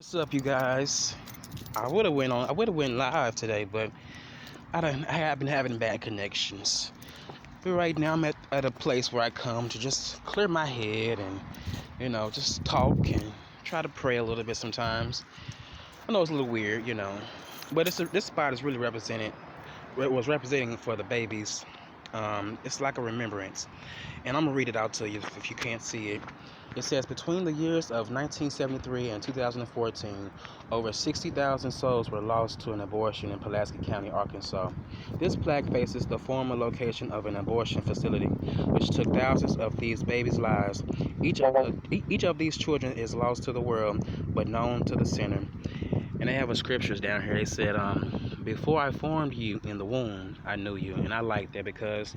What's up, you guys? I would have went live today, but I have been having bad connections. But right now I'm at a place where I come to just clear my head and just talk and try to pray a little bit sometimes. I know it's a little weird, but this spot is really was representing for the babies. It's like a remembrance, and I'm gonna read it out to you if you can't see it. It says, between the years of 1973 and 2014, over 60,000 souls were lost to an abortion in Pulaski County, Arkansas. This plaque faces the former location of an abortion facility, which took thousands of these babies' lives. Each of these children is lost to the world, but known to the sinner. And they have a scriptures down here. They said, before I formed you in the womb, I knew you. And I like that because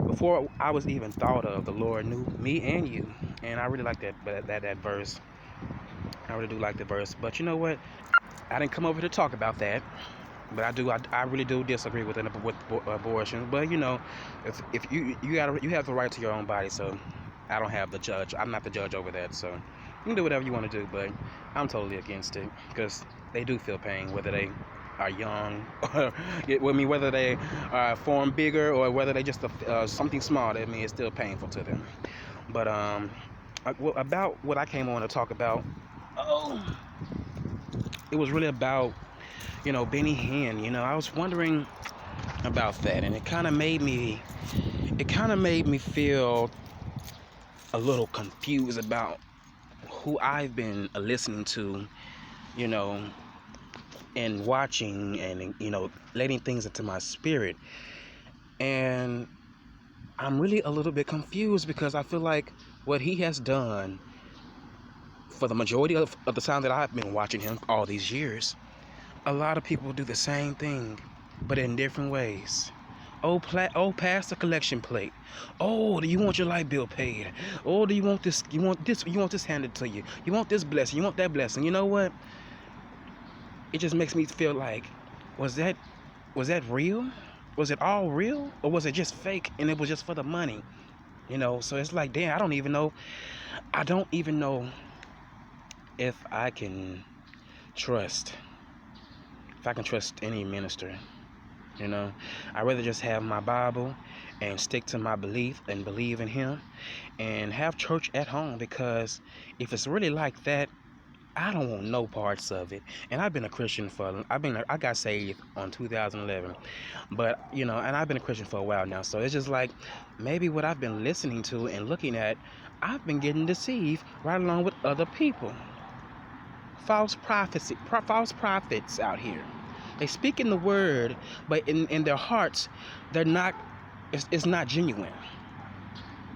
before I was even thought of, the Lord knew me and you. And I really like that verse. I really do like the verse. But you know what? I didn't come over to talk about that. But I really do disagree with abortion. But if you have the right to your own body, so I don't have the judge. I'm not the judge over that. So you can do whatever you want to do, but I'm totally against it because they do feel pain, whether they are young, whether they form bigger or whether they just something small. I mean, it's still painful to them. But about what I came on to talk about, it was really about Benny Hinn. I was wondering about that, and it kind of made me feel a little confused about who I've been listening to, and watching and letting things into my spirit. And I'm really a little bit confused because I feel like what he has done for the majority of the time that I've been watching him all these years, a lot of people do the same thing, but in different ways. Oh, pass the collection plate. Oh, do you want your light bill paid? Oh, do you want this? You want this handed to you? You want this blessing? You want that blessing? You know what? It just makes me feel like, was that real? Was it all real, or was it just fake and it was just for the money? So it's like, damn, I don't even know if I can trust any minister. I'd rather just have my Bible and stick to my belief and believe in him and have church at home, because if it's really like that, I don't want no parts of it. And I've been a Christian I got saved on 2011, but and I've been a Christian for a while now. So it's just like, maybe what I've been listening to and looking at, I've been getting deceived right along with other people. False prophets out here. They speak in the word, but in their hearts, they're not. It's not genuine.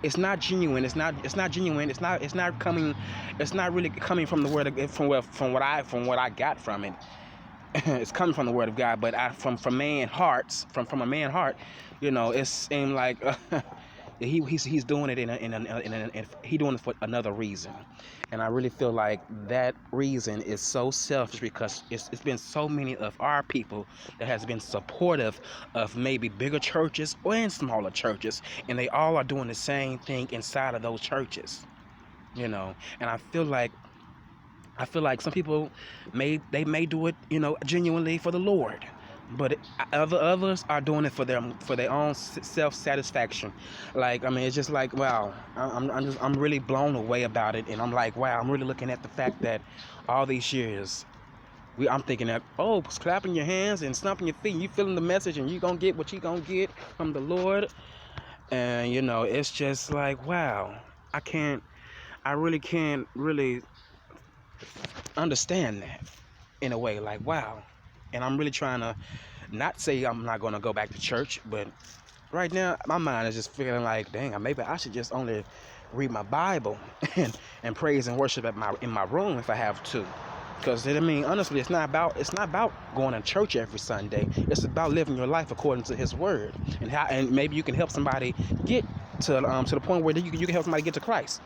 It's not genuine. It's not genuine. It's not coming. It's not really coming from the word from what I got from it. It's coming from the word of God, but from a man's heart, it seemed like he's doing it he's doing it for another reason. And I really feel like that reason is so selfish, because it's been so many of our people that has been supportive of maybe bigger churches and smaller churches, and they all are doing the same thing inside of those churches, and I feel like some people may do it, genuinely for the Lord, but others are doing it for their own self-satisfaction. Like, I mean, it's just like, wow, I'm really blown away about it, and I'm like, wow, I'm really looking at the fact that all these years, I'm thinking that, clapping your hands and stomping your feet, and you feeling the message, and you gonna get what you gonna get from the Lord, and it's just like, wow, I really can't understand that in a way, like, wow. And I'm really trying to not say I'm not going to go back to church, but right now my mind is just feeling like, dang, maybe I should just only read my Bible and praise and worship in my room if I have to. Because I mean, honestly, it's not about going to church every Sunday. It's about living your life according to His Word, and maybe you can help somebody get to the point where you can help somebody get to Christ.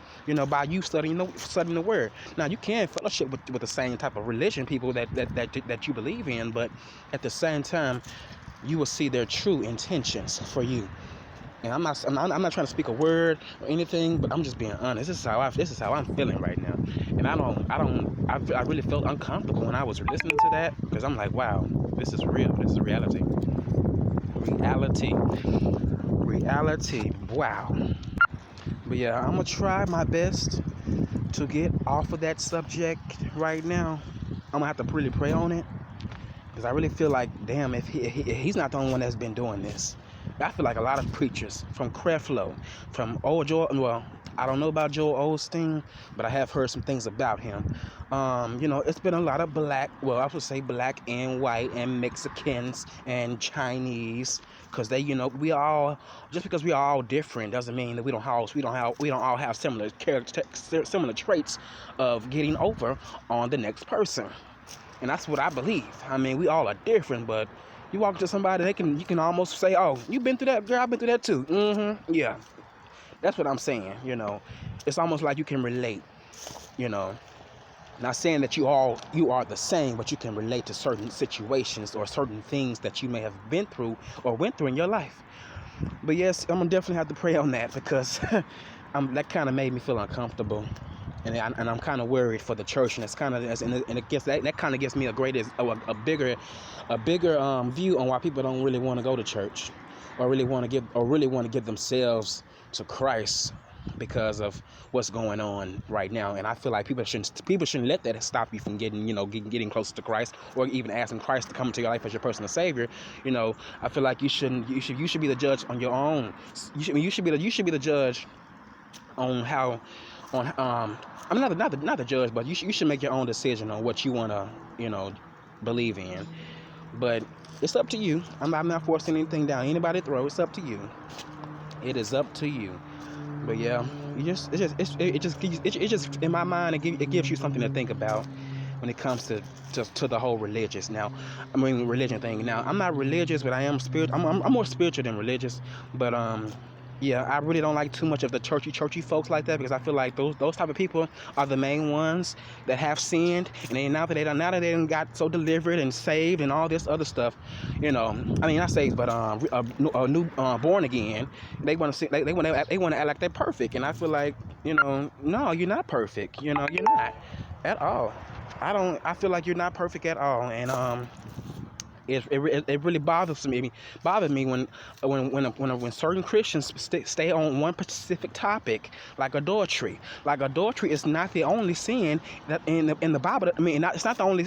By you studying the Word. Now, you can fellowship with the same type of religion people that you believe in, but at the same time, you will see their true intentions for you. And I'm not trying to speak a word or anything, but I'm just being honest. This is how I'm feeling right now. And I really felt uncomfortable when I was listening to that, because I'm like, wow, this is real. This is reality. Reality. Wow. But yeah, I'm gonna try my best to get off of that subject right now. I'm gonna have to really pray on it, because I really feel like, damn, if he's not the only one that's been doing this. I feel like a lot of preachers, from Creflo, from Joel, well, I don't know about Joel Osteen, but I have heard some things about him. It's been a lot of black, well, I would say black and white and Mexicans and Chinese, because we all, just because we are all different doesn't mean that we don't all have similar similar traits of getting over on the next person. And that's what I believe. I mean, we all are different, but you walk to somebody, you can almost say, "Oh, you've been through that, girl. I've been through that too." Yeah, that's what I'm saying. It's almost like you can relate. Not saying that you are the same, but you can relate to certain situations or certain things that you may have been through or went through in your life. But yes, I'm gonna definitely have to pray on that, because that kind of made me feel uncomfortable. And I'm kind of worried for the church, and it gets that kind of gives me a bigger view on why people don't really want to go to church, or really want to give themselves to Christ, because of what's going on right now. And I feel like people shouldn't let that stop you from getting closer to Christ, or even asking Christ to come into your life as your personal Savior. I feel like you should be the judge on your own. You should be the judge on how. I'm not the judge, but you should make your own decision on what you want to, believe in. But it's up to you. I'm not forcing anything down anybody's throat. It's up to you. It is up to you. But yeah, it just in my mind, it gives you something to think about when it comes to the whole religious. Religion thing. Now, I'm not religious, but I am spiritual. I'm more spiritual than religious. But yeah, I really don't like too much of the churchy folks like that, because I feel like those type of people are the main ones that have sinned, and then now that they done got so delivered and saved and all this other stuff, not saved, but new born again, they want to they want to act like they're perfect, and I feel like, no, you're not perfect, you're not at all. I feel like you're not perfect at all, and it really bothers me when certain Christians stay on one specific topic, like adultery. Like, adultery is not the only sin that in the Bible. It's not the only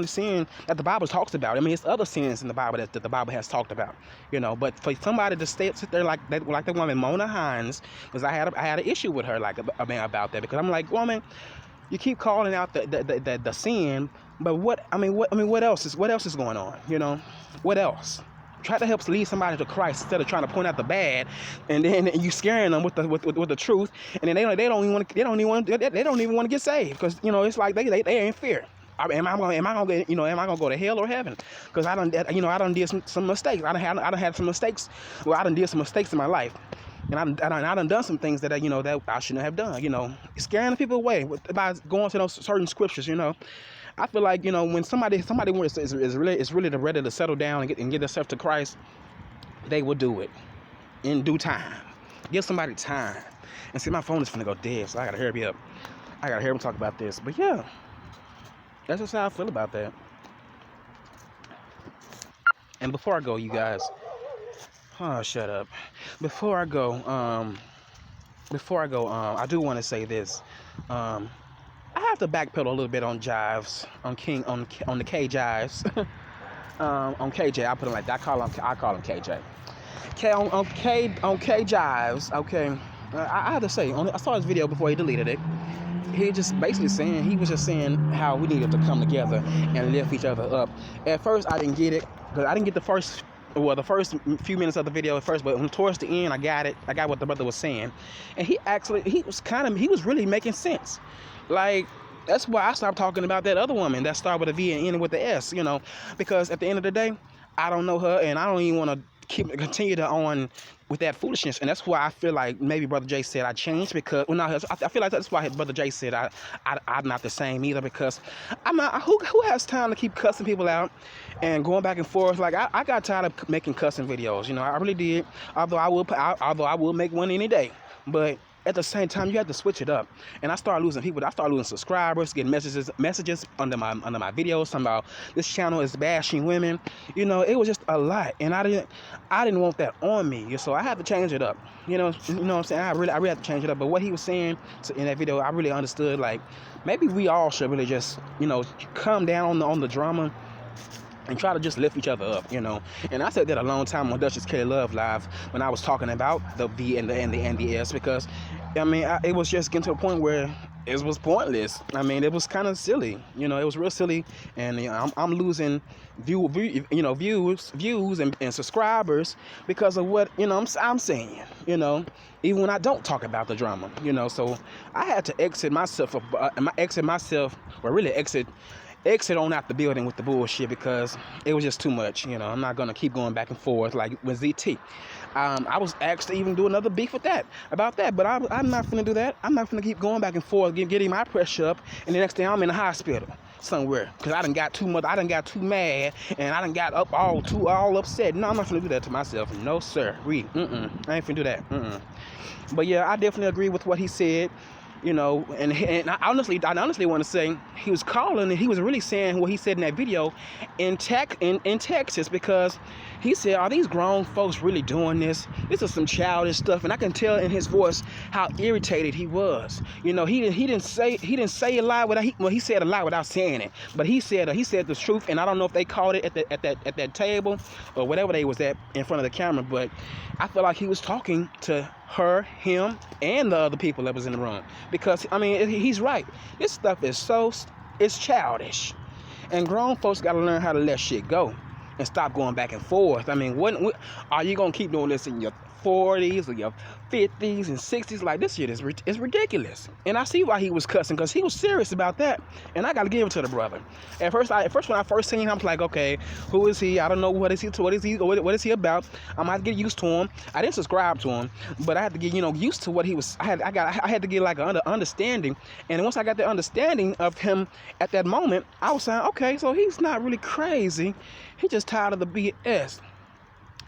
sin that the Bible talks about. It's other sins in the Bible that the Bible has talked about. But for somebody to sit there like the woman Mona Hines, because I had an issue with her about that, because I'm like, woman, you keep calling out the sin, but what else is going on? What else? Try to help lead somebody to Christ instead of trying to point out the bad, and then you scaring them with the truth, and then they don't even want to get saved, because it's like they are in fear. Am I gonna go to hell or heaven? Because I done did some mistakes. I done had some mistakes. Well, I done did some mistakes in my life. And I done some things that that I shouldn't have done. Scaring the people away by going to those certain scriptures. I feel like when somebody is really ready to settle down and get themselves to Christ, they will do it in due time. Give somebody time. And see, my phone is finna go dead, so I gotta hurry up. I gotta hear him talk about this. But yeah, that's just how I feel about that. And before I go, you guys. Oh, shut up. Before I go, I do want to say this. I have to backpedal a little bit on Jives, on the K Jives. On KJ, I put him like that. I call him KJ. On K Jives. Okay, I have to say, I saw his video before he deleted it. He was just saying how we needed to come together and lift each other up. At first, I didn't get it, because I didn't get the first few minutes of the video at first, but towards the end, I got it. I got what the brother was saying, and he was really making sense. Like, that's why I stopped talking about that other woman that started with a V and ended with the S. Because at the end of the day, I don't know her, and I don't even want to continue to on with that foolishness. And that's why I feel like maybe Brother Jay said I changed, because well, no, I feel like that's why Brother Jay said I'm not the same either, because I'm not. Who has time to keep cussing people out and going back and forth? Like I got tired of making cussing videos. You know, I really did. Although I will make one any day, but at the same time, you have to switch it up. And I started losing people. I started losing subscribers, getting messages under my videos talking about this channel is bashing women. You know, it was just a lot, and I didn't want that on me. So I had to change it up. You know what I'm saying? I really had to change it up. But what he was saying in that video, I really understood. Like, maybe we all should really just, you know, calm down on the drama and try to just lift each other up, you know. And I said that a long time on Duchess K Love Live when I was talking about the V and the S, because I mean it was just getting to a point where it was pointless. I mean, it was kind of silly, you know. It was real silly, and you know, I'm losing views and subscribers because of what, you know, I'm saying, you know, even when I don't talk about the drama, you know. So I had to exit myself on out the building with the bullshit, because it was just too much. You know, I'm not gonna keep going back and forth like with ZT. I was asked to even do another beef about that, but I'm not gonna do that. I'm not gonna keep going back and forth, getting my pressure up, and the next day I'm in the hospital somewhere because I done got too mad, and I done got all upset. No, I'm not gonna do that to myself. No, sir. I ain't gonna do that. But yeah, I definitely agree with what he said. You know, and I honestly want to say he was calling, and he was really saying what he said in that video in Texas, because he said, are these grown folks really doing this? This is some childish stuff, and I can tell in his voice how irritated he was. You know, he didn't say a lie he said a lie without saying it, but he said the truth. And I don't know if they called it at that table or whatever they was at in front of the camera, but I feel like he was talking to her, him, and the other people that was in the room, because I mean he's right. This stuff it's childish, and grown folks got to learn how to let shit go and stop going back and forth. I mean, what are you gonna keep doing this in your 40s or your 50s and 60s? Like, this shit is ridiculous. And I see why he was cussing, because he was serious about that, and I gotta give it to the brother. At first when I first seen him, I was like, okay, who is he? I don't know what is he about. I'm gonna have to get used to him. I didn't subscribe to him, but I had to get, you know, used to what he was. I had to get like an understanding. And once I got the understanding of him at that moment, I was saying, okay, so he's not really crazy. He just tired of the BS.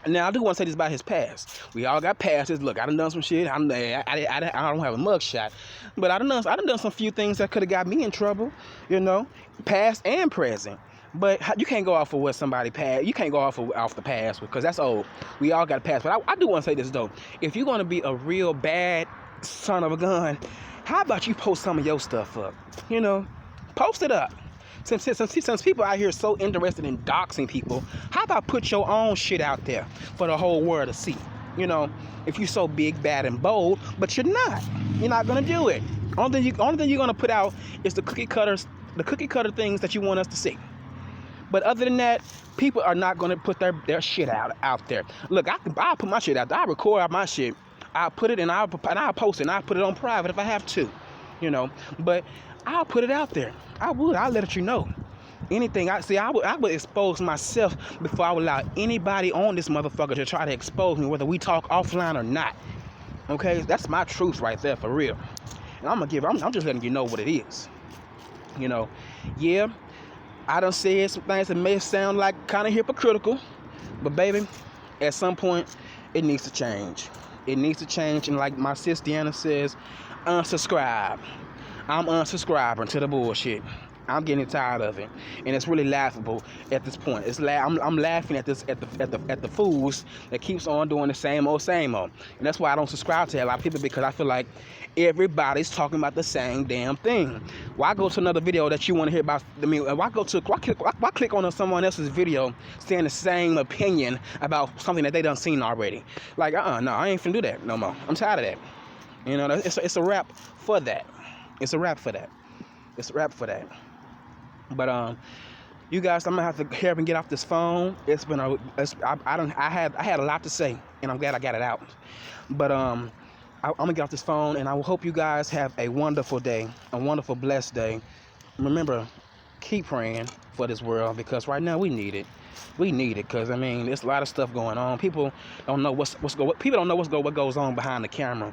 Now, I do want to say this about his past. We all got passes. Look, I done some shit. I don't have a mug shot, but I done some few things that could have got me in trouble, you know, past and present. But you can't go off of what somebody passed. You can't go off the past, because that's old. We all got a past. But I do want to say this, though. If you're going to be a real bad son of a gun, how about you post some of your stuff up? You know, post it up. Since people out here are so interested in doxing people, how about put your own shit out there for the whole world to see? You know, if you're so big, bad, and bold, but you're not. You're not gonna do it. Only thing you're gonna put out is the cookie cutter things that you want us to see. But other than that, people are not gonna put their shit out there. Look, I'll put my shit out there. I'll record out my shit. I'll put it and I'll post it, and I'll put it on private if I have to. You know, but I'll put it out there. I'll let you know. Anything I would expose myself before I would allow anybody on this motherfucker to try to expose me, whether we talk offline or not. Okay, that's my truth right there, for real. And I'm just letting you know what it is. You know, yeah, I done said some things that may sound like kind of hypocritical, but baby, at some point it needs to change. It needs to change, and like my sis Deanna says, unsubscribe. I'm unsubscribing to the bullshit. I'm getting tired of it, and it's really laughable at this point. I'm laughing at the fools that keeps on doing the same old, and that's why I don't subscribe to a lot of people, because I feel like everybody's talking about the same damn thing. Why go to another video that you want to hear about? I mean, why click on someone else's video saying the same opinion about something that they done seen already? Like, no, I ain't finna do that no more. I'm tired of that. You know, it's a wrap for that. It's a wrap for that. But you guys, I'm gonna have to hurry up and get off this phone. I had a lot to say, and I'm glad I got it out. But I'm gonna get off this phone, and I hope you guys have a wonderful day, a wonderful, blessed day. Remember, keep praying for this world, because right now we need it. We need it, because I mean, there's a lot of stuff going on. People don't know people don't know what goes on behind the camera.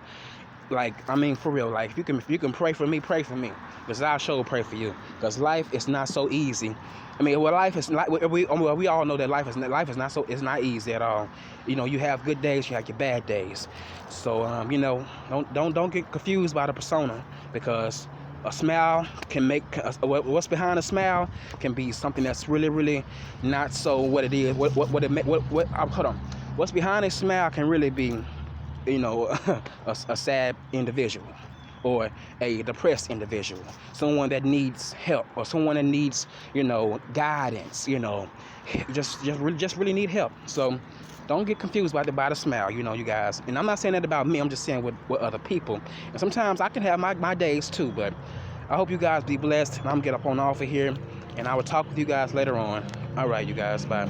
Like, I mean, for real, like, if you can pray for me, because I'll sure pray for you, because life is not so easy. I mean, well, life is not, we all know that life is not so, it's not easy at all. You know, you have good days, you have your bad days. So you know, don't get confused by the persona, because a smile can make, what's behind a smile can be something that's really, really not so what it is. Hold on. What's behind a smile can really be, you know, a sad individual, or a depressed individual, someone that needs help, or someone that needs, you know, guidance, you know, just really need help. So don't get confused by the smile, you know, you guys. And I'm not saying that about me, I'm just saying with other people. And sometimes I can have my days too, but I hope you guys be blessed. And I'm gonna get up on off of here, and I will talk with you guys later on. All right, you guys, bye.